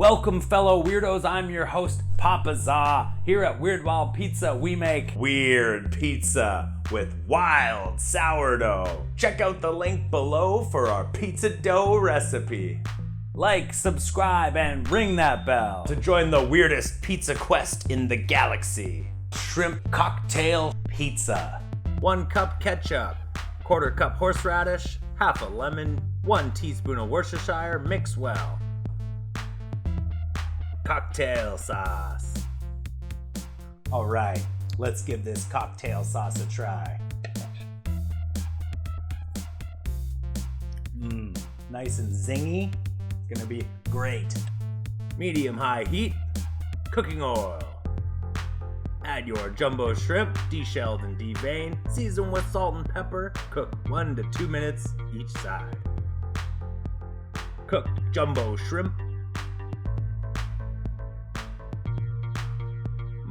Welcome, fellow weirdos. I'm your host, Papa Za. Here at Weird Wild Pizza, we make weird pizza with wild sourdough. Check out the link below for our pizza dough recipe. Like, subscribe, and ring that bell to join the weirdest pizza quest in the galaxy. Shrimp cocktail pizza. 1 cup ketchup, 1/4 cup horseradish, half a lemon, 1 teaspoon of Worcestershire, mix well. Cocktail sauce. All right, let's give this cocktail sauce a try. Nice and zingy. It's gonna be great. Medium-high heat, cooking oil. Add your jumbo shrimp, deshelled and deveined. Season with salt and pepper. Cook 1 to 2 minutes each side. Cooked jumbo shrimp.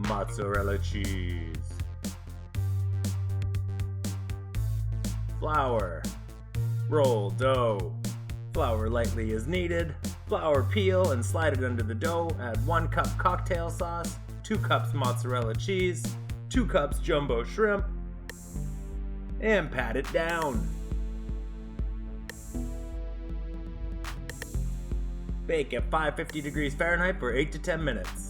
Mozzarella cheese. Flour. Roll dough. Flour lightly as needed. Flour peel and slide it under the dough. Add 1 cup cocktail sauce, 2 cups mozzarella cheese, 2 cups jumbo shrimp, and pat it down. Bake at 550 degrees Fahrenheit for 8 to 10 minutes.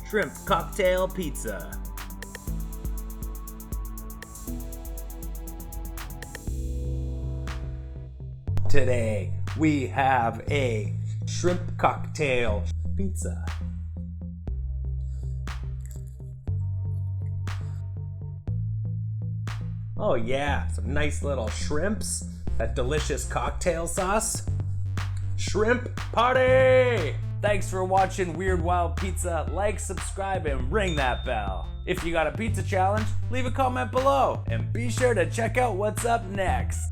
Shrimp cocktail pizza. Today we have a shrimp cocktail pizza. Oh yeah, some nice little shrimps, that delicious cocktail sauce. Shrimp party! Thanks for watching Weird Wild Pizza. Like, subscribe, and ring that bell. If you got a pizza challenge, leave a comment below. And be sure to check out what's up next.